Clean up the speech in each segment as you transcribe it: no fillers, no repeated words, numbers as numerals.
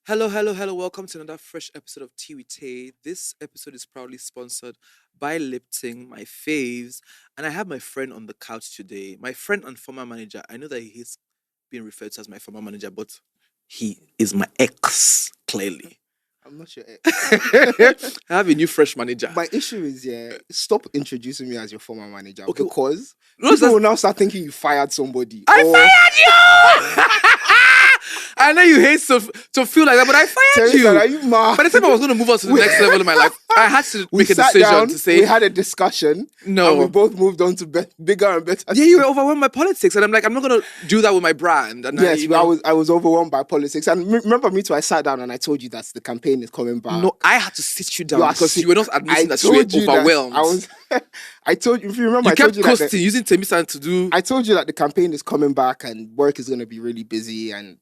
Hello, hello, hello. Welcome to another fresh episode of Tea With Tay. This episode is proudly sponsored by Lipton, my faves. And I have my friend on the couch today. My friend and former manager. I know that he's being referred to as my former manager, but he is my ex, clearly. I'm not sure. I have a new fresh manager. My issue is, stop introducing me as your former manager Okay, because No, people that's- will now start thinking you fired somebody. I fired you! I know you hate to feel like that, but I fired Temisan, are you. you mad? By the time I was going to move on to the next level in my life, I had to we make a sat decision down, to say, we had a discussion, and we no. both moved on to bigger and better. Yeah, you were overwhelmed by politics, and I'm like, I'm not gonna do that with my brand. And Yes, you but know, I was overwhelmed by politics, and remember me too. I sat down and I told you that the campaign is coming back. no, I had to sit you down You are because sick. you were not admitting that you were told you that overwhelmed. I was. I told you. If you remember, You I told kept you that coasting using Temisan to do. I told you that the campaign is coming back and work is going to be really busy, and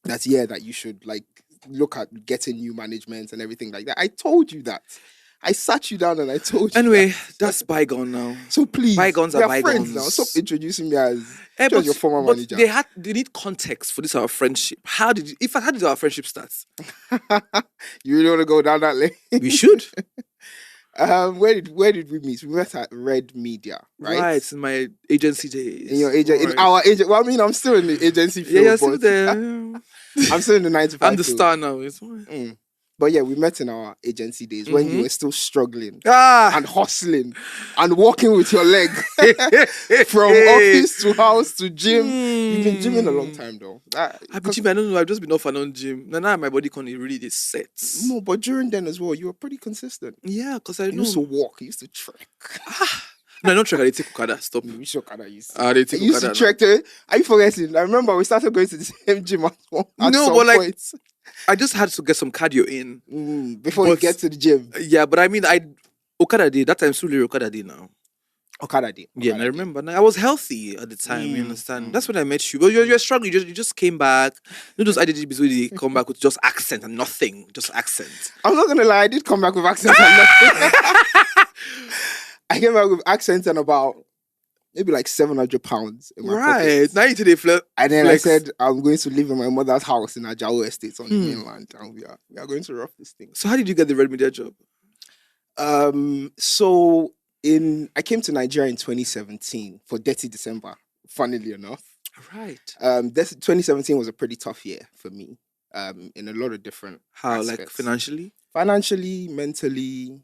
that you should like look at getting new management and everything like that. I told you that. I sat you down and I told you. Anyway, that. that's bygone now. So please, Bygones we are are friends bygones. now. Stop introducing me as Eh, just your former but manager. they need context for this our friendship. How did our friendship start? You really want to go down that lane? We should. Where did we meet? We met at Red Media, right? Right, in my agency days. In your agent, in Right. our agent. Well, I mean, I'm still in the agency Yeah, field, you're still but there. I'm still in the 9 to 5 I'm the field. star now. It's fine. Mm. But yeah, we met in our agency days when you were still struggling Ah, and hustling and walking with your leg from office to house to gym. You've been gymming a long time though. I've been gymming. I don't know. I've just been off and on gym. Now my body can really is set. No, but during then as well, you were pretty consistent. Yeah, because I You know. used to walk, you used to trek. No, I don't trek. I dey take Okada. Stop. You should kind used to. I dey take You used to Okada. trek. Are you forgetting? I remember we started going to the same gym at No, some but like- point. I just had to get some cardio in. Before you but- get to the gym. Yeah, but I mean, Okada day. That time, still Okada day now. Okada day. Yeah, and I remember. Now, I was healthy at the time. You Mm, understand? mm. That's when I met you. But you're struggling. You just came back. You know those IJGBs where they come back with just accent and nothing, just accent. I'm not gonna lie, I did come back with accents and nothing. I came back with accents and about maybe like 700 pounds in my Right pockets. now, you today flip. And then flex. I said, I'm going to live in my mother's house in Ajao Estate on the Hmm. mainland. And we are going to rough this thing. So how did you get the Red Media job? So I came to Nigeria in 2017 for Dirty December, funnily enough. Right. 2017 was a pretty tough year for me. In a lot of different How, like aspects. financially? Mentally,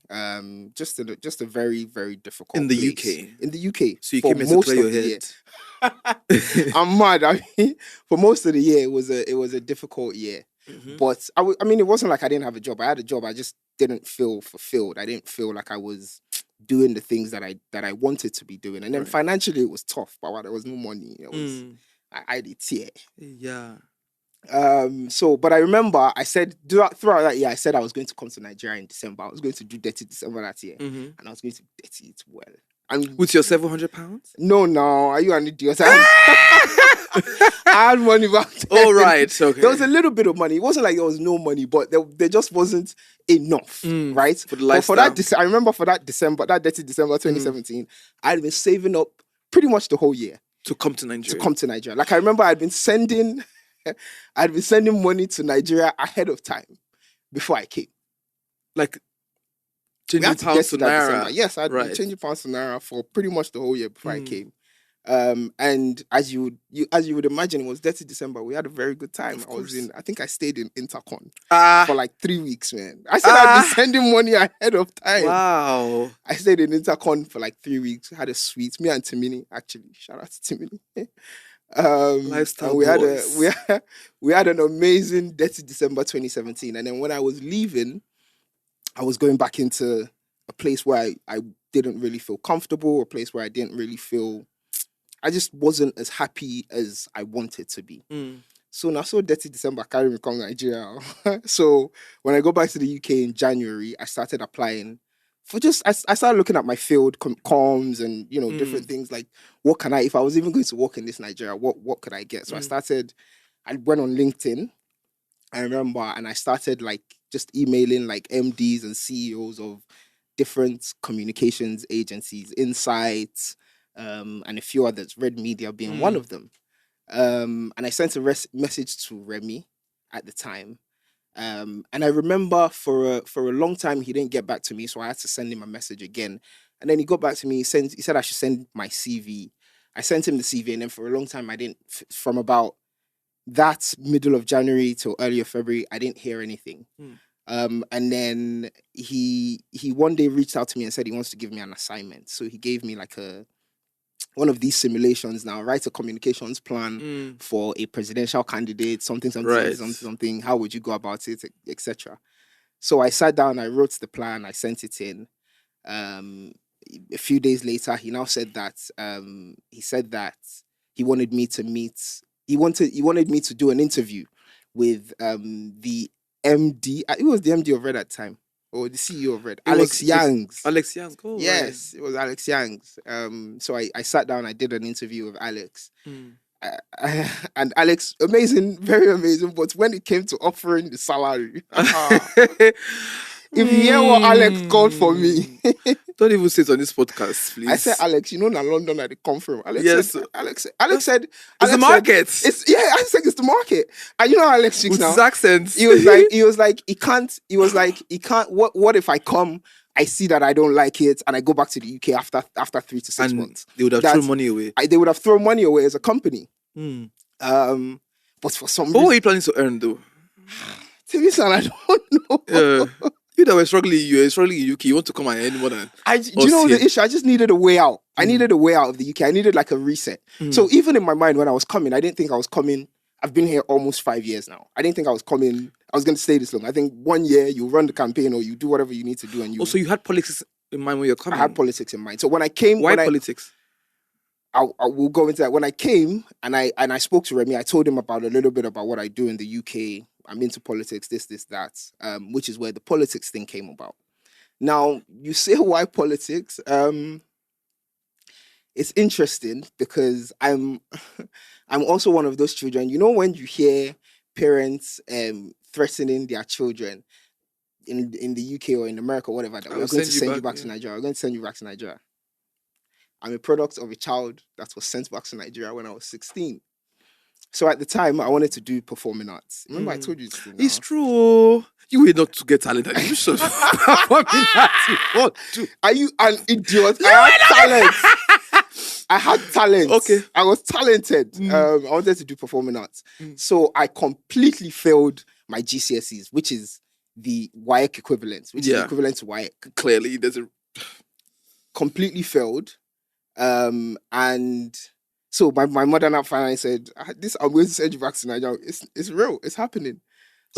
just a very, very difficult In the place. UK? In the UK. So you for came here to most clear your of the year. head. I'm mad. I mean, for most of the year, it was a difficult year. Mhm. But I mean, it wasn't like I didn't have a job. I had a job. I just didn't feel fulfilled. I didn't feel like I was doing the things that I wanted to be doing. And then Right. financially, it was tough. But there was no money. It was Mm, I had a tear. yeah. But I remember I said throughout that year, I said I was going to come to Nigeria in December. I was going to do Dirty December that year, Mhm. and I was going to dirty it well. And With your £700? no, are you an idiot? I had money back then. Oh, right. Okay. There was a little bit of money. It wasn't like there was no money, but there just wasn't enough, Mm, right? for the But for lifestyle. that, I remember for that December, that Dirty December 2017, I had been saving up pretty much the whole year to come to Nigeria. to come to Nigeria. Like I remember I'd been sending money to Nigeria ahead of time before I came. Like We changing had to get pounds to to that naira. December. Yes, I'd Right. been changing pounds to naira for pretty much the whole year before I Mm. came. And as you would imagine, it was Dirty December. We had a very good time. Of course. I think I stayed in Intercon Ah, for like 3 weeks, man. I said I'd be Ah. sending money ahead of time. wow. I stayed in Intercon for like 3 weeks. Had a suite. Me and Timini, actually. Shout out to Timini. Lifestyle and we boys. we had an amazing Dirty December 2017. And then when I was leaving, I was going back into a place where I didn't really feel comfortable, a place where I didn't really feel, I just wasn't as happy as I wanted to be. Mm. So now, so Dirty December, carry me come Nigeria. So when I go back to the UK in January, I started applying for I started looking at my field comms and, different things like, what can if I was even going to work in this Nigeria, what could I get? So I went on LinkedIn, I remember, and I started like just emailing like MDs and CEOs of different communications agencies, Insights, and a few others, Red Media being one of them. And I sent a message to Remy at the time. And I remember for a long time he didn't get back to me, so I had to send him a message again. And then he got back to me. He said I should send my CV. I sent him the CV, and then for a long time I didn't. From about that middle of January till earlier February, I didn't hear anything. And then he one day reached out to me and said he wants to give me an assignment. So he gave me like one of these simulations now, write a communications plan for a presidential candidate, something, how would you go about it, etc. So I sat down, I wrote the plan, I sent it in. A few days later, he now said that he wanted me to meet, he wanted me to do an interview with the MD, it was the MD of Red at the time, or the CEO of Red, Alex Yangs. Alex Yangs, yes, right. It was Alex Yangs. So I sat down, I did an interview with Alex. And Alex, amazing, very amazing. But when it came to offering the salary, if you hear what Alex called for me, don't even say it on this podcast, please. I said, Alex, na London I come from. Alex said, it's the market. I said it's the market. And you know how Alex speaks now. His accent. He was like, he can't. What if I come? I see that I don't like it, and I go back to the UK after 3 to 6 months. They would have thrown money away. They would have thrown money away as a company. But for some reason, what were you planning to earn though? Temisan, I don't know. You that were struggling, you're struggling in UK. You want to come and earn more than do you know the issue? I just needed a way out. I needed a way out of the UK. I needed like a reset. So even in my mind when I was coming, I didn't think I was coming. I've been here almost 5 years now. I didn't think I was coming. I was going to stay this long. I think 1 year you run the campaign or you do whatever you need to do. And you. Also, you had politics in mind when you're coming. I had politics in mind. So when I came, why politics? I will go into that. When I came and I spoke to Remy, I told him about a little bit about what I do in the UK. I'm into politics, this, that, which is where the politics thing came about. Now, you say why politics? It's interesting because I'm also one of those children. You know when you hear parents threatening their children in the UK or in America, whatever, that we're going to send you back to Nigeria. We're going to send you back to Nigeria. I'm a product of a child that was sent back to Nigeria when I was 16. So at the time, I wanted to do performing arts. Remember, I told you this thing. It's true. You were not to get talented. You should performing arts. Are you an idiot? I had talent. I had talent. Okay. I was talented. I wanted to do performing arts. So I completely failed my GCSEs, which is the WAEC equivalent, which is equivalent to WAEC. Clearly, there's a... Completely failed. And so my mother now finally said, I'm going to send you back to Nigeria. It's real. It's happening.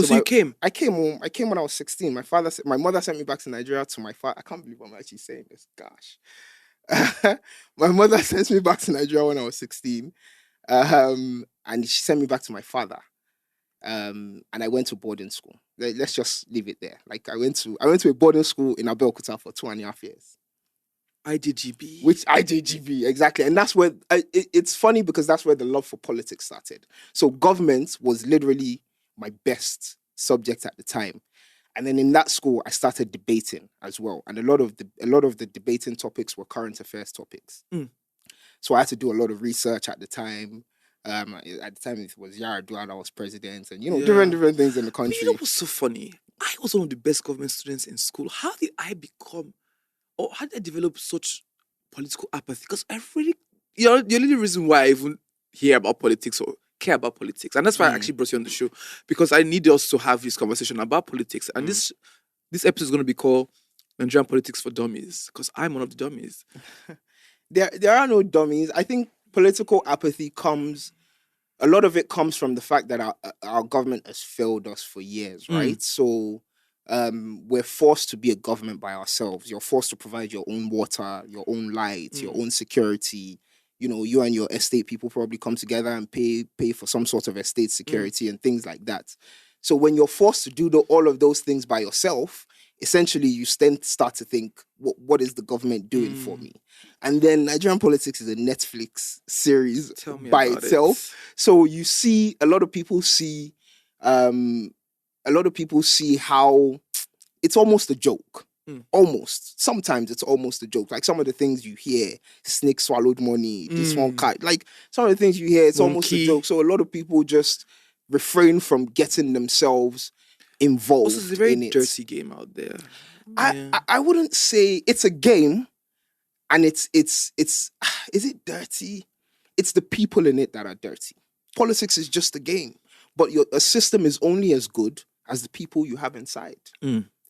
So you came? I came home. I came when I was 16. My mother sent me back to Nigeria to my father. I can't believe I'm actually saying this. Gosh. My mother sent me back to Nigeria when I was 16. And she sent me back to my father. And I went to boarding school. Let's just leave it there. Like I went to a boarding school in Abeokuta for 2.5 years. IJGB. Which IJGB, exactly. And that's where, it's funny because that's where the love for politics started. So government was literally my best subject at the time. And then in that school, I started debating as well. And a lot of the debating topics were current affairs topics. So I had to do a lot of research at the time. At the time, it was Yaradua that was president and, different things in the country. You know what's so funny? I was one of the best government students in school. How did I develop such political apathy? Because I really, the only reason why I even hear about politics or care about politics, and that's why I actually brought you on the show, because I need us to have this conversation about politics. And this episode is going to be called Nigerian Politics for Dummies, because I'm one of the dummies. There are no dummies. I think political apathy a lot of it comes from the fact that our government has failed us for years, right? So we're forced to be a government by ourselves. You're forced to provide your own water, your own lights, your own security. You and your estate people probably come together and pay for some sort of estate security and things like that. So when you're forced to do all of those things by yourself, essentially you then start to think, what is the government doing for me? And then Nigerian politics is a Netflix series by itself. So you see, a lot of people see how it's almost a joke. Almost. Sometimes it's almost a joke. Like some of the things you hear, snake swallowed money, this one cat. Like some of the things you hear, it's almost a joke. So a lot of people just refrain from getting themselves Also, it's a involved very in it. dirty game out there. I wouldn't say it's a game, and it's is it dirty? It's the people in it that are dirty. Politics is just a game, but a system is only as good as the people you have inside.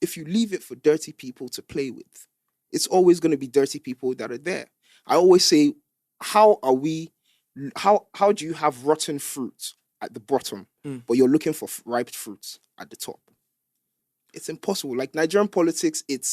If you leave it for dirty people to play with, it's always going to be dirty people that are there. I always say, how do you have rotten fruit at the bottom, but you're looking for ripe fruits at the top? It's impossible. Like Nigerian politics, it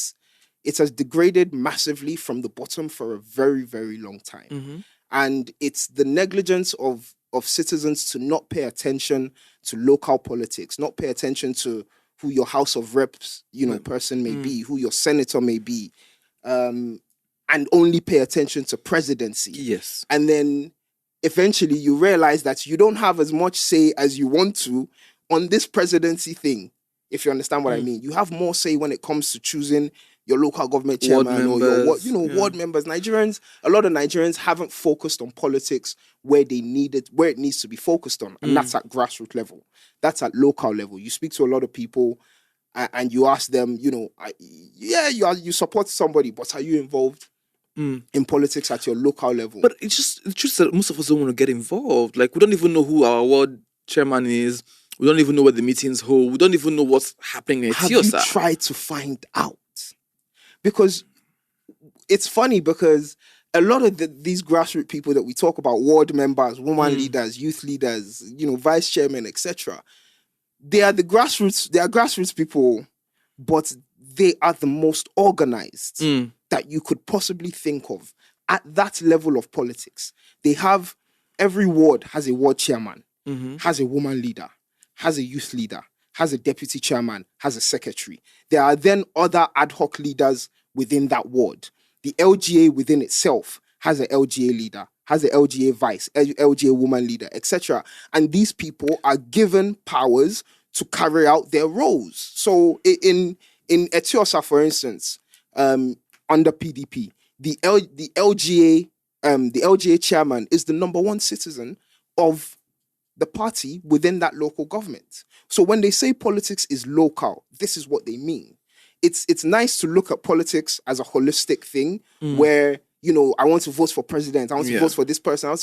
has degraded massively from the bottom for a very, very long time. And it's the negligence of citizens to not pay attention to local politics, not pay attention to who your House of Reps, person may be, who your senator may be, and only pay attention to presidency. Yes. And then eventually you realize that you don't have as much say as you want to on this presidency thing, if you understand what I mean. You have more say when it comes to choosing your local government chairman or your ward members. A lot of Nigerians haven't focused on politics where it needs to be focused on. And that's at grassroots level. That's at local level. You speak to a lot of people and you ask them, you support somebody, but are you involved in politics at your local level? But it's just that most of us don't want to get involved. Like, we don't even know who our ward chairman is. We don't even know where the meetings hold. We don't even know what's happening in Have you tried to find out? Because it's funny, because a lot of these grassroots people that we talk about, ward members, woman leaders, youth leaders, vice chairmen, etc., they are grassroots people, but they are the most organized that you could possibly think of at that level of politics. Every ward has a ward chairman, has a woman leader, has a youth leader, has a deputy chairman, has a secretary. There are then other ad hoc leaders within that ward. The LGA within itself has an LGA leader, has an LGA vice, LGA woman leader, etc. And these people are given powers to carry out their roles. So in Etiosa, for instance, under PDP, the LGA chairman is the number one citizen of the party within that local government. So when they say politics is local, this is what they mean. It's nice to look at politics as a holistic thing where, I want to vote for president, I want to vote for this person.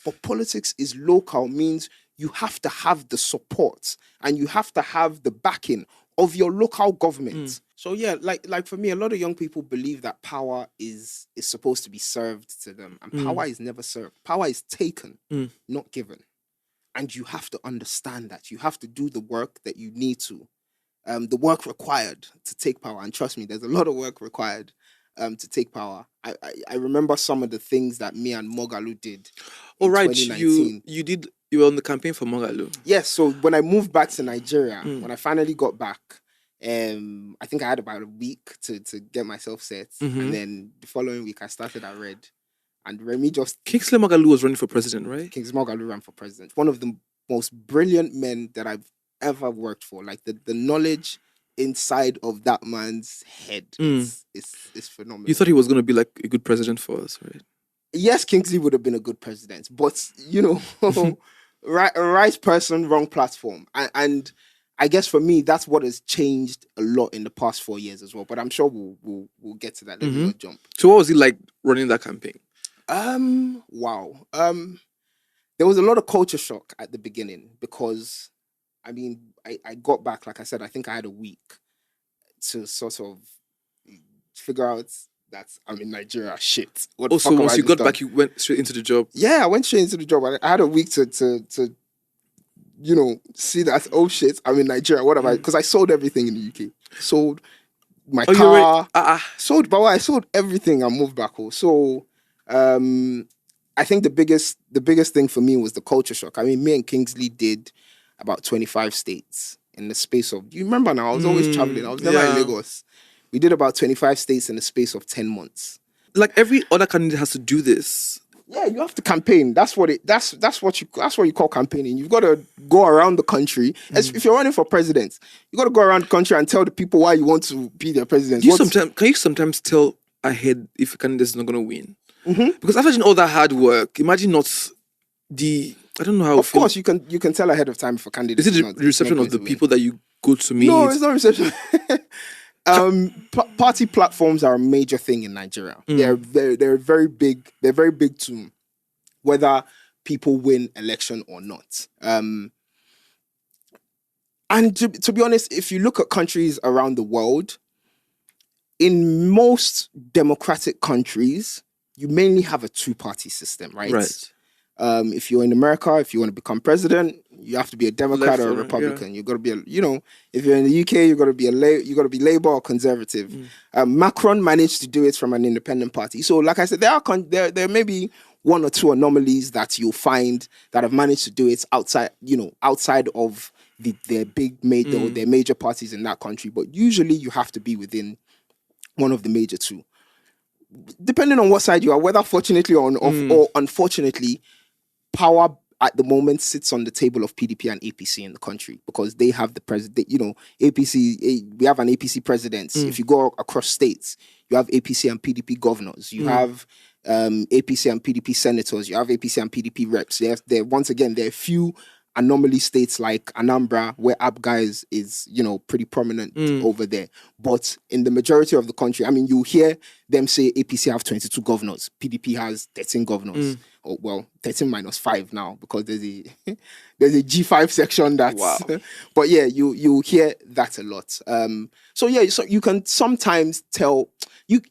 But politics is local means you have to have the support and you have to have the backing of your local government. So yeah, like for me, a lot of young people believe that power is supposed to be served to them, and power is never served. Power is taken, not given. And you have to understand that. You have to do the work that you need to. The work required to take power. And trust me, there's a lot of work required to take power. I remember some of the things that me and Mogalu did in 2019. You were on the campaign for Mogalu. Yes, so when I moved back to Nigeria, when I finally got back, I think I had about a week to get myself set. And then the following week, I started at Red. And Remy Kingsley Mogalu was running for president, right? Kingsley Mogalu ran for president. One of the most brilliant men that I've ever worked for. Like the knowledge inside of that man's head is phenomenal. You thought he was going to be like a good president for us, right? Yes, Kingsley would have been a good president. But, right person, wrong platform. And I guess for me, that's what has changed a lot in the past 4 years as well. But I'm sure we'll get to that. Let me not jump. So what was it like running that campaign? Wow. There was a lot of culture shock at the beginning because, I got back, like I said, I think I had a week to sort of figure out that I'm in Nigeria. Shit. So once you got back, you went straight into the job? Yeah, I went straight into the job. I had a week to see that, oh shit, I'm in Nigeria. What have I? Because I sold everything in the UK. Sold my car. I sold everything and moved back home. So, I think the biggest thing for me was the culture shock. Me and Kingsley did about 25 states in the space of, you remember now, I was always traveling. I was never in Lagos. We did about 25 states in the space of 10 months. Like every other candidate has to do this. Yeah, you have to campaign. That's what you call campaigning. You've got to go around the country. If you're running for president, you got to go around the country and tell the people why you want to be their president. Can you sometimes tell ahead if a candidate is not going to win? Because after doing all that hard work, imagine not I don't know how. Of course, you can tell ahead of time if a candidate. Is it the reception of the people that you go to meet. No, it's not reception. Party platforms are a major thing in Nigeria. They're very big. They're very big to whether people win election or not. And to be honest, if you look at countries around the world, in most democratic countries, you mainly have a two-party system, right? Right. If you're in America, if you want to become president, you have to be a Democrat Left or a or- Republican. You've got to be if you're in the UK, you've got to be Labour or Conservative. Macron managed to do it from an independent party. So, like I said, there may be one or two anomalies that you'll find that have managed to do it outside of their major parties in that country. But usually, you have to be within one of the major two. Depending on what side you are, whether fortunately or unfortunately, power at the moment sits on the table of PDP and APC in the country because they have the president. APC. We have an APC president. If you go across states, you have APC and PDP governors. You have APC and PDP senators. You have APC and PDP reps. Once again, there are a few anomaly states like Anambra, where ABGA is pretty prominent over there. But in the majority of the country, I mean, you hear them say APC have 22 governors, PDP has 13 governors. Or, well, 13 minus 5 now because there's a G5 section that's... Wow. But yeah, you hear that a lot. So you can sometimes tell... You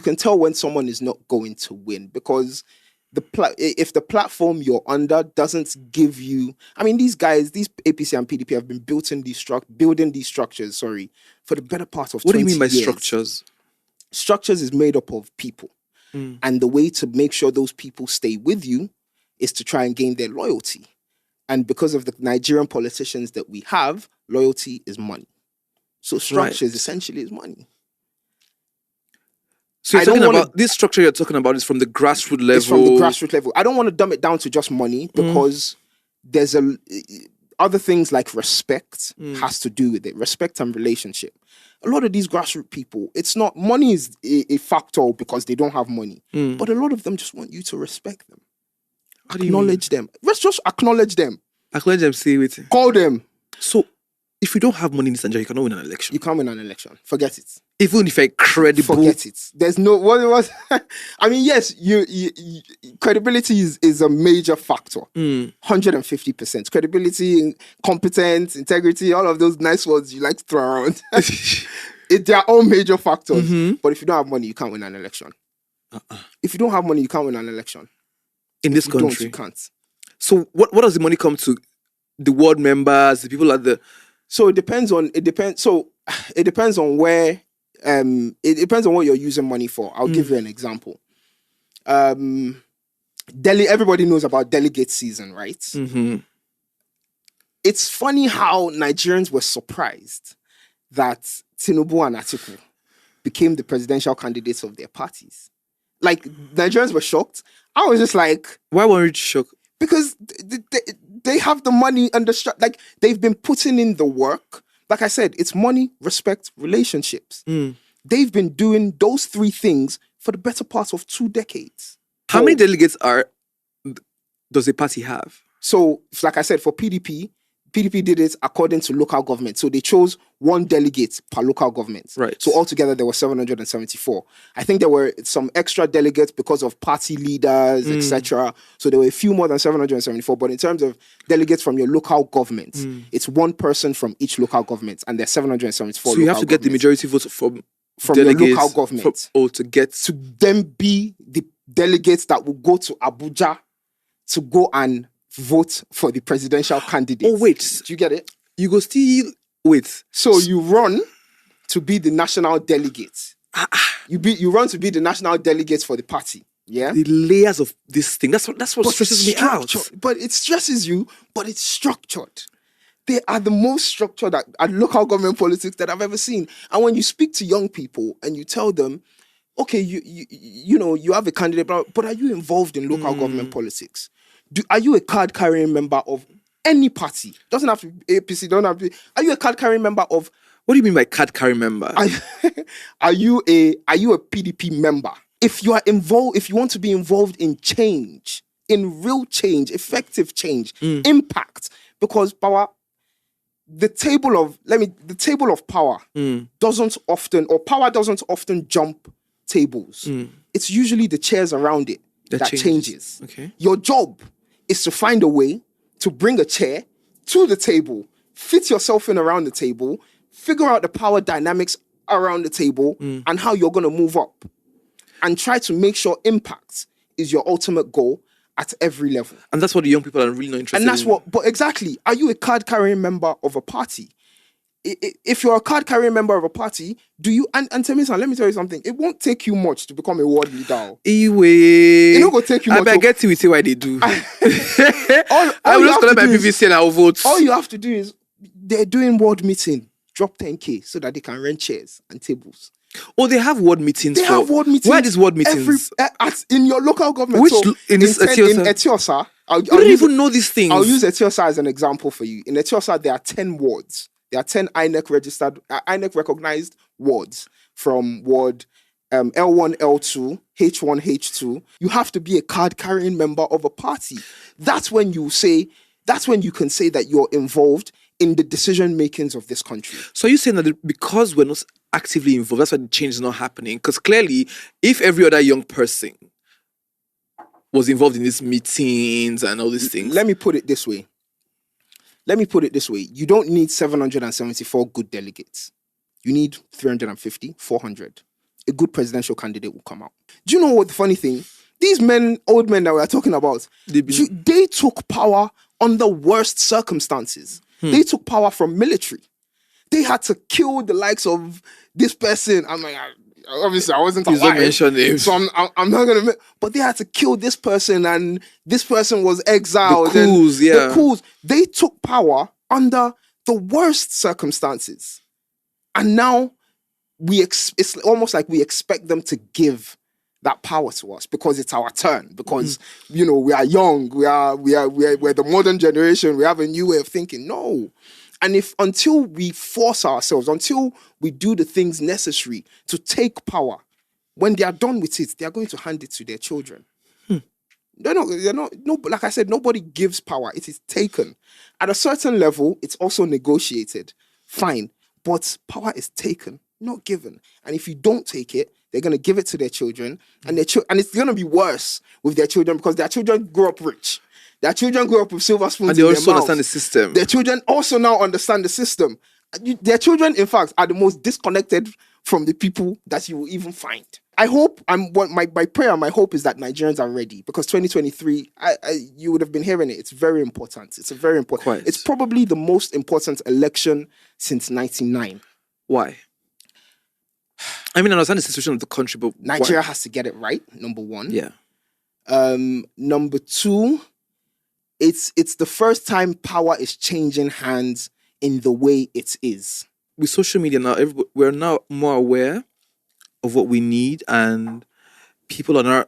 can tell when someone is not going to win because... if the platform you're under doesn't give you, I mean, these APC and PDP have been building these structures, for the better part of 20 years. What do you mean by structures? Structures is made up of people. And the way to make sure those people stay with you is to try and gain their loyalty. And because of the Nigerian politicians that we have, loyalty is money. So structures essentially is money. So this structure you're talking about is from the grassroots level. It's from the grassroots level. I don't want to dumb it down to just money because there's other things like respect has to do with it. Respect and relationship. A lot of these grassroots people, it's not money is a factor because they don't have money, but a lot of them just want you to respect them, acknowledge them. Let's just acknowledge them. Acknowledge them. Say it. Call them. So, if you don't have money in this Nigeria, you cannot win an election. You can't win an election. Forget it. Even if you're credible. Forget it. There's no what it was. I mean, yes, credibility is a major factor. 150%. Credibility, competence, integrity, all of those nice words you like to throw around. They're all major factors. But if you don't have money, you can't win an election. If you don't have money, you can't win an election. In this country. You can't. So what does the money come to? The ward members, the people at the... So it depends on where it depends on what you're using money for. I'll give you an example. Everybody knows about delegate season, right? It's funny how Nigerians were surprised that Tinubu and Atiku became the presidential candidates of their parties. Like, Nigerians were shocked. I was just like... Why were you shocked? Because they have the money and like they've been putting in the work. Like I said, it's money, respect, relationships. They've been doing those three things for the better part of 2 decades. How many delegates does a party have? So, like I said, for PDP did it according to local government. So they chose 1 delegate per local government. Right. So altogether there were 774. I think there were some extra delegates because of party leaders, etc. So there were a few more than 774. But in terms of delegates from your local government, it's 1 person from each local government, and there's 774. So you have to get the majority votes from your local government to then be the delegates that will go to Abuja to go and vote for the presidential candidate. Oh, wait. Do you get it? You go still wait. So you run to be the national delegate. You run to be the national delegate for the party. Yeah. The layers of this thing. That's what stresses me out. But it stresses you, but it's structured. They are the most structured at local government politics that I've ever seen. And when you speak to young people and you tell them, okay, you have a candidate, but are you involved in local government politics? Are you a card-carrying member of any party? Doesn't have to be APC, don't have to be. Are you a card-carrying member of... What do you mean by card-carrying member? Are you a PDP member? If you are involved, if you want to be involved in change, in real change, effective change, impact, because power... the table of power doesn't often jump tables. It's usually the chairs around it that changes. Okay. Your job is to find a way to bring a chair to the table, fit yourself in around the table, figure out the power dynamics around the table and how you're going to move up, and try to make sure impact is your ultimate goal at every level. And that's what the young people are really not interested in. And that's but exactly, are you a card-carrying member of a party? If you're a card-carrying member of a party, do you, and Temisan, let me tell you something, it won't take you much to become a ward leader. It not going to take you much. I get to see why they do. I will just collect my PVC and I'll vote. All you have to do is, they're doing ward meeting, drop 10K so that they can rent chairs and tables. Oh, they have ward meetings. Have ward meetings. Where are these ward meetings? In your local government. Which, so in Etiosa. You don't even know these things. I'll use Etiosa as an example for you. In Etiosa, there are 10 wards. There are 10 INEC recognized wards from ward L1, L2, H1, H2. You have to be a card-carrying member of a party. That's when you can say that you're involved in the decision makings of this country. So you're saying that because we're not actively involved, that's why the change is not happening? Because clearly, if every other young person was involved in these meetings and all these things. Let me put it this way. You don't need 774 good delegates. You need 350, 400. A good presidential candidate will come out. Do you know what the funny thing? These old men that we are talking about, they took power under worst circumstances. They took power from military. They had to kill the likes of this person. I'm like, obviously I wasn't alive, so I'm not gonna. But they had to kill this person, and this person was exiled. The coups. They took power under the worst circumstances, and now it's almost like we expect them to give that power to us because it's our turn. Because we are young, we're the modern generation. We have a new way of thinking. No. And until we force ourselves, until we do the things necessary to take power, when they are done with it, they are going to hand it to their children. They're not, like I said, nobody gives power. It is taken. At a certain level, it's also negotiated. Fine. But power is taken, not given. And if you don't take it, they're going to give it to their children. And it's going to be worse with their children because their children grew up rich. Their children grew up with silver spoons in their mouths. And they also understand the system. Their children also now understand the system. Their children, in fact, are the most disconnected from the people that you will even find. I hope, my prayer, my hope is that Nigerians are ready because 2023, you would have been hearing it. It's very important. It's a very important. Quite. It's probably the most important election since 99. Why? I mean, I understand the situation of the country, but Nigeria has to get it right, number one. Yeah. Number two, it's the first time power is changing hands in the way it is. With social media now, we're now more aware of what we need, and people are now,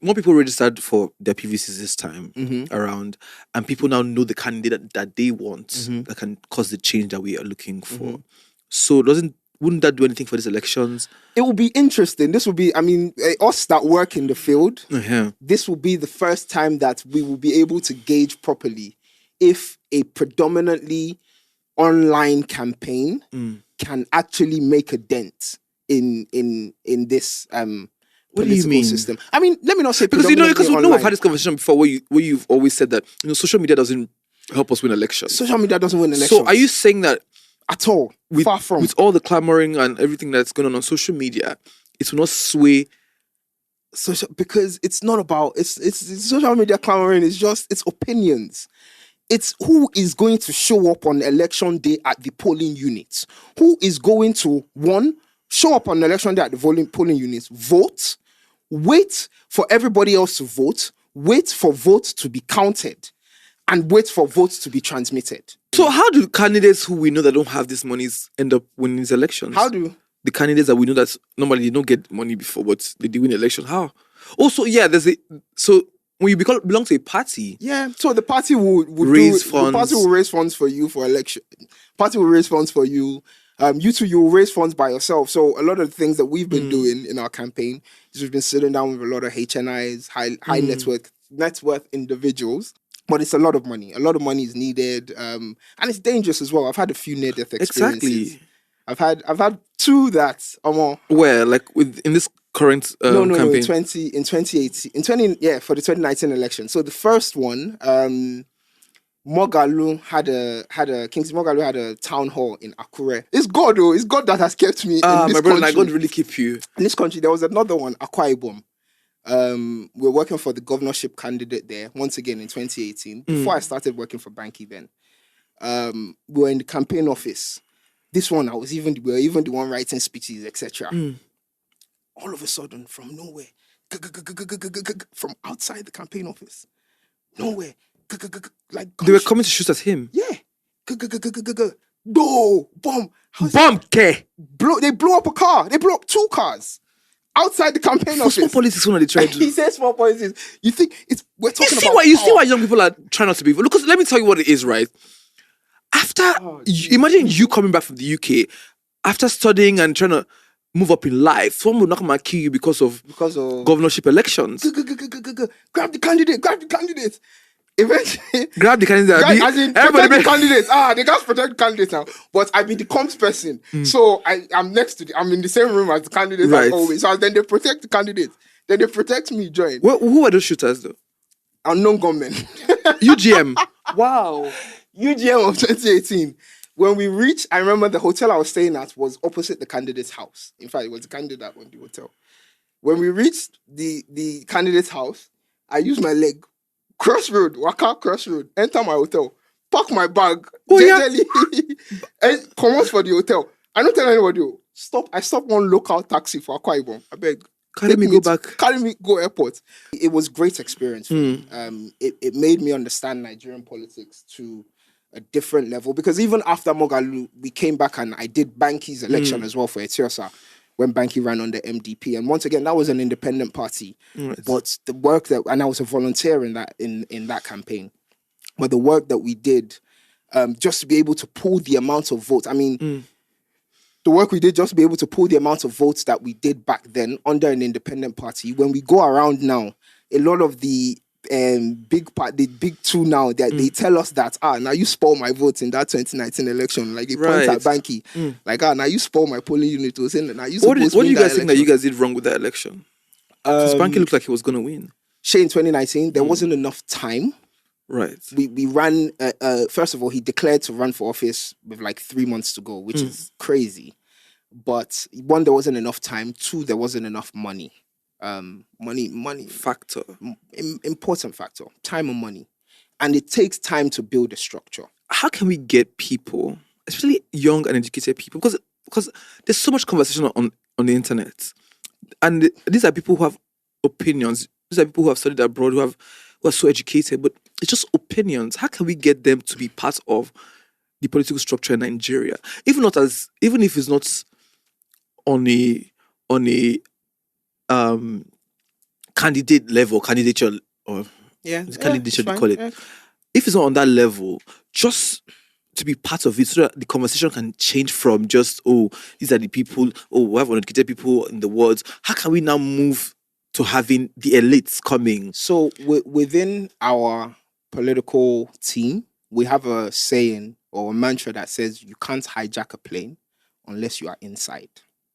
more people registered for their PVCs this time around, and people now know the candidate that they want that can cause the change that we are looking for. So wouldn't that do anything for these elections? It will be interesting. This will be, us that work in the field, this will be the first time that we will be able to gauge properly if a predominantly online campaign can actually make a dent in this what do you mean? System. Let me not say because we've had this conversation before where you've always said that social media doesn't help us win elections. Social media doesn't win elections. So are you saying that at all? Far from. With all the clamoring and everything that's going on social media, it will not sway because it's not about it's social media clamoring. It's opinions. It's who is going to show up on election day at the polling units. Who is going to show up on election day at the polling units, vote, wait for everybody else to vote, wait for votes to be counted, and wait for votes to be transmitted. So how do candidates who we know that don't have these monies end up winning these elections? How do the candidates that we know that normally they don't get money before, but they do win the election? How? Also, so when you belong to a party, so the party will raise funds. The party will raise funds for you for election. Party will raise funds for you. You will raise funds by yourself. So a lot of the things that we've been doing in our campaign is we've been sitting down with a lot of HNIs, high net worth individuals, But it's a lot of money. A lot of money is needed, and it's dangerous as well. I've had a few near-death experiences. Exactly. I've had two that Where, like, in this current no in campaign? 2018 for the 2019 election. So the first one, Kingsley Mogalu had a town hall in Akure. It's God though. It's God that has kept me in this My brother, country. God really keep you. In this country, there was another one, Akwa Ibom. We're working for the governorship candidate there once again in 2018. Before I started working for Banky then, we were in the campaign office. This one, we were even the one writing speeches, etc. All of a sudden, from nowhere, from outside the campaign office, nowhere, like They were coming to shoot at him. yeah, no bomb, Bomb, K. they blew up a car. They blew up two cars outside the campaign For office. small politics, when they try to. He says small politics. You think we're talking about? You see why young people are trying not to be. Because let me tell you what it is, right? After imagine you coming back from the UK after studying and trying to move up in life, someone will not come and kill you because of governorship elections. Grab the candidate. Eventually, grab the candidate. As in, protect the candidates. They can't protect the candidates now. But I be the comms person, so I'm next to I'm in the same room as the candidates as always. So then they protect the candidates. Then they protect me. Join. Who are those shooters though? Unknown gunmen. UGM. Wow. UGM of 2018. When we reached, I remember the hotel I was staying at was opposite the candidate's house. In fact, it was the candidate that owned the hotel. When we reached the candidate's house, I used my leg, crossroad, enter my hotel, pack my bag, and come out for the hotel. I don't tell anybody. I stopped one local taxi for Akwa Ibom. I beg. Carry me go airport. It was great experience for me. It made me understand Nigerian politics to a different level, because even after Mogalu, we came back and I did Banky's election as well for Etiosa when Banky ran on the MDP. And once again, that was an independent party. But the work and I was a volunteer in that campaign. But the work that we did, just to be able to pull the amount of votes, the work we did just to be able to pull the amount of votes that we did back then under an independent party. When we go around now, a lot of the big two now, they tell us that now you spoil my votes in that 2019 election. Like, they point at Banky. Like, now you spoil my polling unit. Now you what do you guys think that you guys did wrong with that election? Because Banky looked like he was going to win. In 2019, there wasn't enough time. Right. We ran, first of all, he declared to run for office with like 3 months to go, which is crazy. But one, there wasn't enough time. Two, there wasn't enough money. Money. Factor. Important factor. Time and money. And it takes time to build a structure. How can we get people, especially young and educated people, because there's so much conversation on the internet. And these are people who have opinions. These are people who have studied abroad, who are so educated, but it's just opinions. How can we get them to be part of the political structure in Nigeria? Even if it's not on a candidate level, candidature, or candidature they call it. If it's not on that level, just to be part of it, so that the conversation can change from just, these are the people, we have uneducated people in the world. How can we now move to having the elites coming? So within our political team, we have a saying or a mantra that says you can't hijack a plane unless you are inside.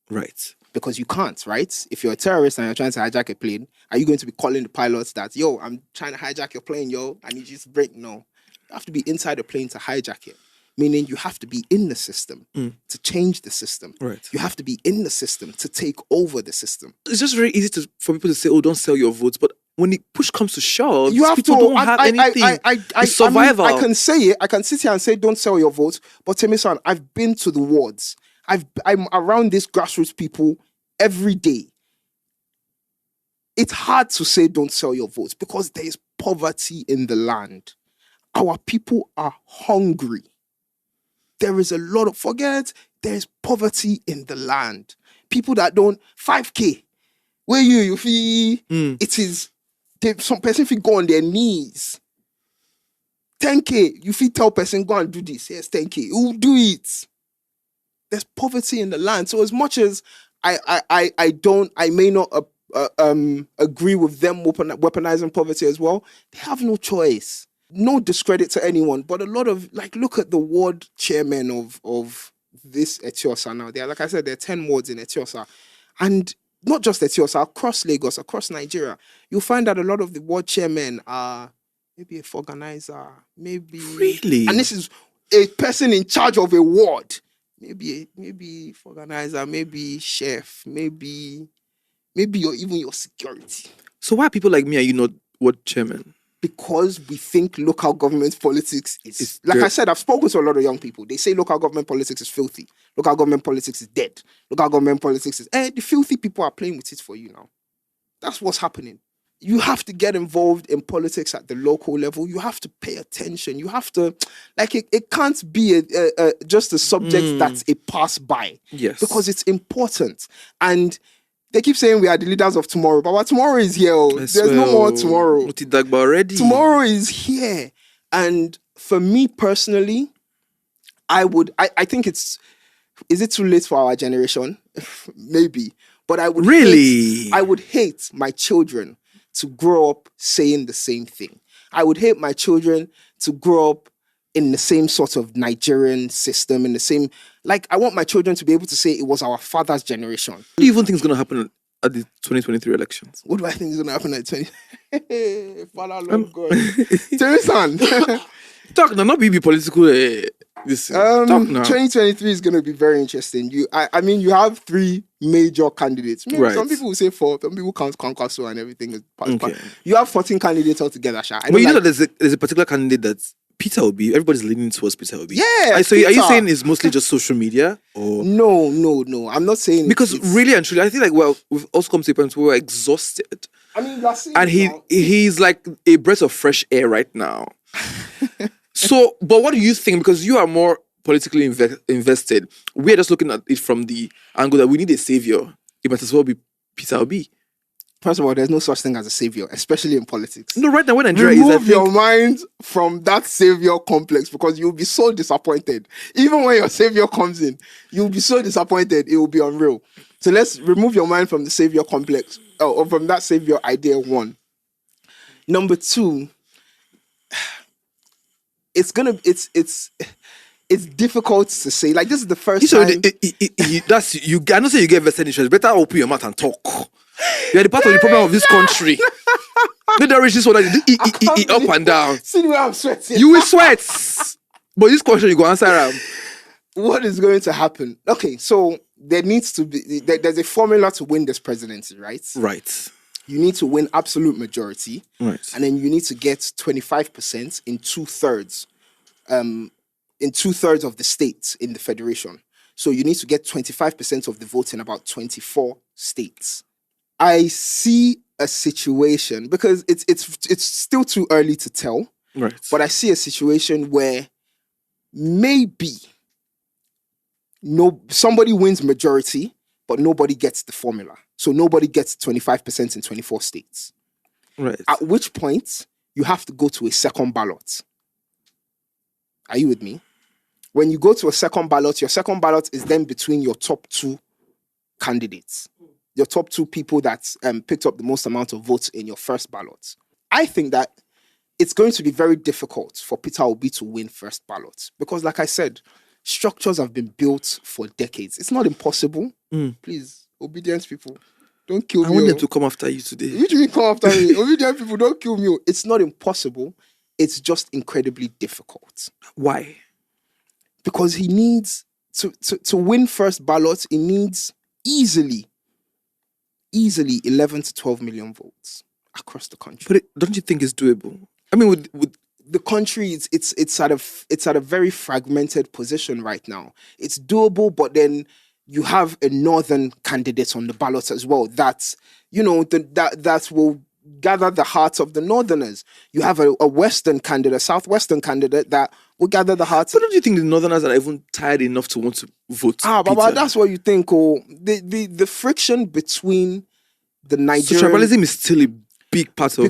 Right. Because you can't, right? If you're a terrorist and you're trying to hijack a plane, are you going to be calling the pilots that, I'm trying to hijack your plane, I need you to break? No. You have to be inside the plane to hijack it. Meaning you have to be in the system to change the system. Right. You have to be in the system to take over the system. It's just very easy for people to say, don't sell your votes. But when the push comes to shove, you have people don't have anything. It's survival. I can say it. I can sit here and say, don't sell your votes. But Temisan, I've been to the wards. I'm around these grassroots people every day. It's hard to say don't sell your votes because there is poverty in the land. Our people are hungry. There is a lot of, there's poverty in the land. People that don't, 5K, where you feel, it is, some person feel go on their knees. 10K, you feel tell person go and do this. Yes, 10K, who do it? There's poverty in the land. So as much as I may not agree with them weaponizing poverty as well, they have no choice. no discredit to anyone, but a lot of, like, look at the ward chairman of this Etiosa now. There, like I said, there are 10 wards in Etiosa. And not just Etiosa, across Lagos, across Nigeria, you'll find that a lot of the ward chairmen are maybe a organizer, maybe... Really? And this is a person in charge of a ward. Maybe organizer, maybe chef, maybe even your security. So why are people like me, are you not ward chairman? Because we think local government politics is... Like I said, I've spoken to a lot of young people. They say local government politics is filthy. Local government politics is dead. Local government politics is... the filthy people are playing with it for you now. That's what's happening. You have to get involved in politics at the local level. You have to pay attention. You have to... Like, it can't be just a subject that's a pass-by. Yes. Because it's important. And... they keep saying we are the leaders of tomorrow, but tomorrow is here. There's no more tomorrow. Already. Tomorrow is here. And for me personally, I think it's... Is it too late for our generation? Maybe. But I would... Really? I would hate my children to grow up saying the same thing. I would hate my children to grow up in the same sort of Nigerian system, in the same... Like, I want my children to be able to say it was our father's generation. What do you even think is going to happen at the 2023 elections? What do I think is going to happen at 20... Father, Lord God. Temisan. Talk now, not be political. Talk now. 2023 is going to be very interesting. I mean, you have 3 major candidates. Maybe Right. Some people will say 4. Some people count Concasso and everything. You have 14 candidates altogether, Sha. But you know that there's a particular candidate that's Peter Obi. Everybody's leaning towards Peter Obi. Yeah. So are you saying it's mostly just social media? Or No. I'm not saying... because really and truly, I think we've also come to a point where we're exhausted. I mean, you're seeing And now- he's like a breath of fresh air right now. So, but what do you think? Because you are more politically invested. We're just looking at it from the angle that we need a savior. It might as well be Peter Obi. First of all, there's no such thing as a savior, especially in politics. No, right now when Nigeria is, Remove your mind from that savior complex, because you'll be so disappointed. Even when your savior comes in, you'll be so disappointed, it will be unreal. So let's remove your mind from the savior complex, or from that savior idea, 1. Number 2, it's difficult to say. Like, this is the first time... that's you. I don't say you get vested interest. Better open your mouth and talk. You're the part of the problem of this country. Don't reach this one up and down. See the way I'm sweating. You will sweat. But this question, you go answer. What is going to happen? Okay, so there needs to be... There's a formula to win this presidency, right? Right. You need to win absolute majority. Right. And then you need to get 25% in 2/3. In 2/3 of the states in the federation. So you need to get 25% of the vote in about 24 states. I see a situation, because it's still too early to tell. Right. But I see a situation where maybe somebody wins majority, but nobody gets the formula. So nobody gets 25% in 24 states. Right. At which point, you have to go to a second ballot. Are you with me? When you go to a second ballot, your second ballot is then between your top 2 candidates. Your top 2 people that picked up the most amount of votes in your first ballot. I think that it's going to be very difficult for Peter Obi to win first ballot. Because, like I said, structures have been built for decades. It's not impossible. Please, obedient people, don't kill me. I want them to come after you today. Which mean come after me? Obedient people, don't kill me. It's not impossible. It's just incredibly difficult. Why? Because he needs to win first ballot, he needs easily 11 to 12 million votes across the country. But don't you think it's doable? I mean, with the country, it's at a very fragmented position right now. It's doable, but then you have a northern candidate on the ballot as well. That that will gather the hearts of the northerners. You have a western candidate, southwestern candidate that will gather the hearts. But don't you think the northerners are even tired enough to want to vote? Baba, that's what you think. Oh, the friction between the Nigerian... So tribalism is still a big part of...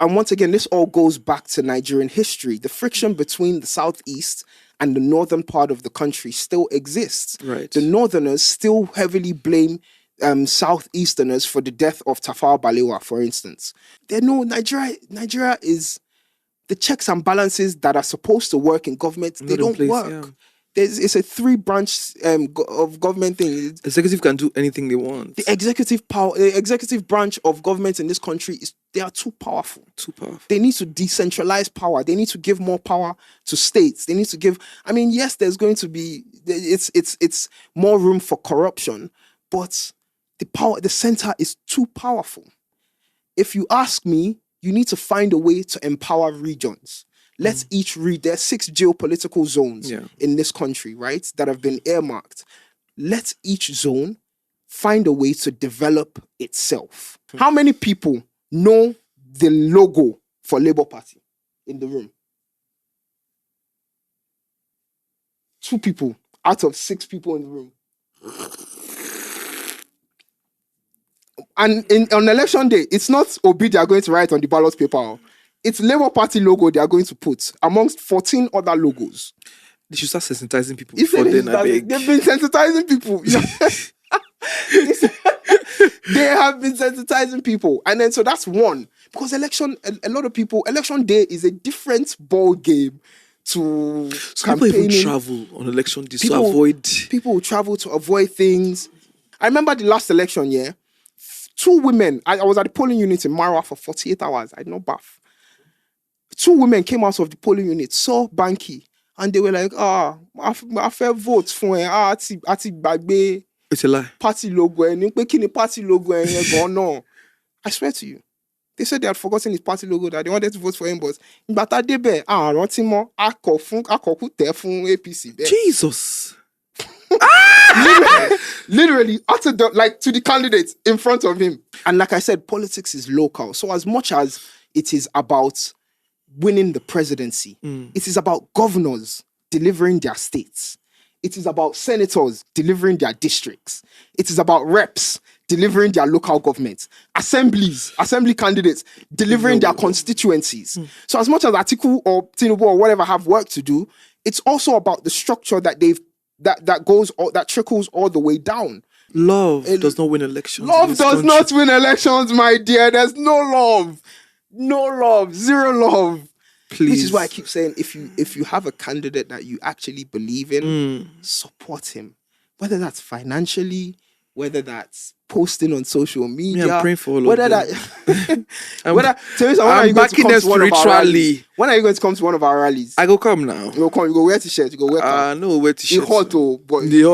And once again, this all goes back to Nigerian history. The friction between the southeast and the northern part of the country still exists. Right. The northerners still heavily blame southeasterners for the death of Tafawa Balewa, for instance. Nigeria is the checks and balances that are supposed to work in government, they Not in don't place, work. yeah. It's a 3-branch of government thing. Executive can do anything they want. The executive branch of government in this country they are too powerful. Too powerful. They need to decentralize power. They need to give more power to states. They need to give. I mean, yes, there's going to be it's more room for corruption, but the center is too powerful. If you ask me, you need to find a way to empower regions. Let's each read. There are 6 geopolitical zones in this country, right, that have been earmarked. Let each zone find a way to develop itself. How many people know the logo for Labour Party in the room? 2 people out of 6 people in the room. And on election day, it's not Obi they are going to write on the ballot paper. It's Labour Party logo they are going to put amongst 14 other logos. They should start sensitizing people before then, I beg. They've been sensitizing people. They have been sensitizing people. And then, so that's one. Because election day is a different ball game to campaigning. People even travel on election day to avoid. People will travel to avoid things. I remember the last election, 2 women, I was at the polling unit in Marwa for 48 hours. I had no bath. 2 women came out of the polling unit, saw Banky, and they were like, I fair vote for ati bagbe. It's a lie. Party logo, and party logo, no. I swear to you. They said they had forgotten his party logo, that they wanted to vote for him, but APC. Jesus. Literally uttered to the candidates in front of him. And like I said, politics is local. So as much as it is about winning the presidency, it is about governors delivering their states. It is about senators delivering their districts. It is about reps delivering their local governments. Assembly candidates delivering their constituencies. So as much as Atiku or Tinubu or whatever have work to do, it's also about the structure that that trickles all the way down. Love does not win elections. Love does not win elections, my dear. There's no love. No love. Zero love. Please. Which is why I keep saying, if you have a candidate that you actually believe in, support him. Whether that's financially, whether that's posting on social media. I'm praying for all of them. Temisan, I'm backing them spiritually. When are you going to come to one of our rallies? I go come now. You go wear t-shirt. You go wear no, wear t-shirt. It's hot, but it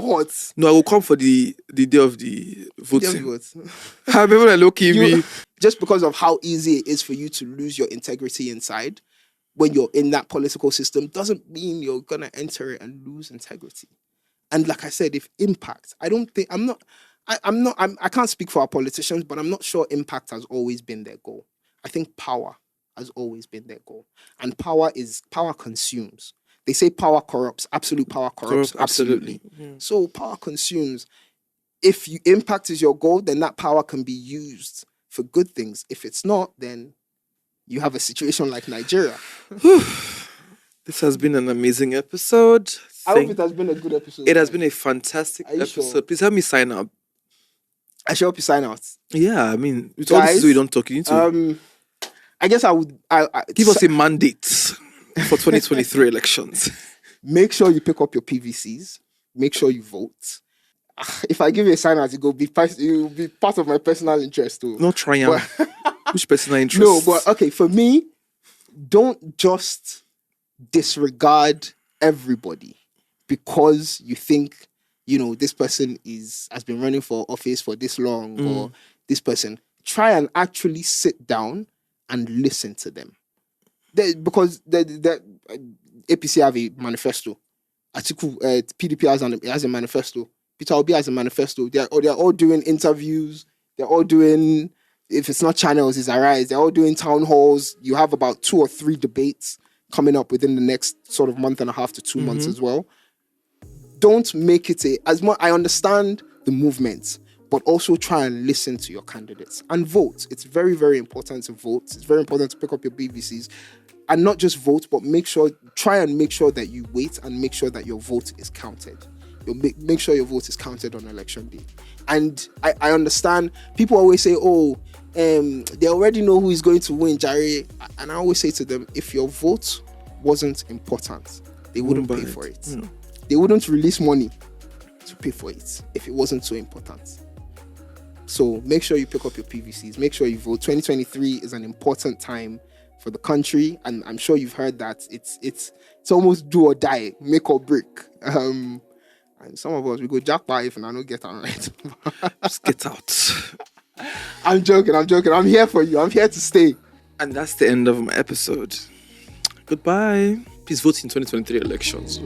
hot. No, I will come for the day of the voting. How people are looking me. Just because of how easy it is for you to lose your integrity inside when you're in that political system doesn't mean you're gonna enter it and lose integrity. And like I said, if impact, I can't speak for our politicians, but I'm not sure impact has always been their goal. I think power has always been their goal. And power consumes. They say power corrupts. Absolute power corrupts. Absolutely. Yeah. So power consumes. If impact is your goal, then that power can be used for good things. If it's not, then you have a situation like Nigeria. This has been an amazing episode. I hope it has been a good episode. It has been a fantastic episode. Sure? Please help me sign up. I should help you sign out. Yeah, I mean, with all this, we don't talk. You need to. I guess I would. Give us a mandate for 2023 elections. Make sure you pick up your PVCs. Make sure you vote. If I give you a sign out, it will be part of my personal interest too. Not trying. Which personal interest? No, but okay, for me, don't just disregard everybody because you think, this person has been running for office for this long, or this person. Try and actually sit down and listen to them. Because the APC have a manifesto. Atiku, PDP has a manifesto. Peter Obi has a manifesto. They're all doing interviews. They're all doing, if it's not channels, it's Arise. They're all doing town halls. You have about 2 or 3 debates coming up within the next sort of month and a half to 2 months as well. Don't make it I understand the movement, but also try and listen to your candidates and vote. It's very, very important to vote. It's very important to pick up your BVCs and not just vote, but try and make sure that you wait and make sure that your vote is counted. Make sure your vote is counted on election day. And I understand people always say, They already know who is going to win, Jerry. And I always say to them, if your vote wasn't important, they wouldn't pay for it. They wouldn't release money to pay for it if it wasn't so important. So make sure you pick up your PVCs. Make sure you vote. 2023 is an important time for the country, and I'm sure you've heard that it's almost do or die, make or break. And some of us, we go jackpot if I don't get it right. Just get out. I'm joking. I'm here for you. I'm here to stay. And that's the end of my episode. Goodbye. Please vote in 2023 elections.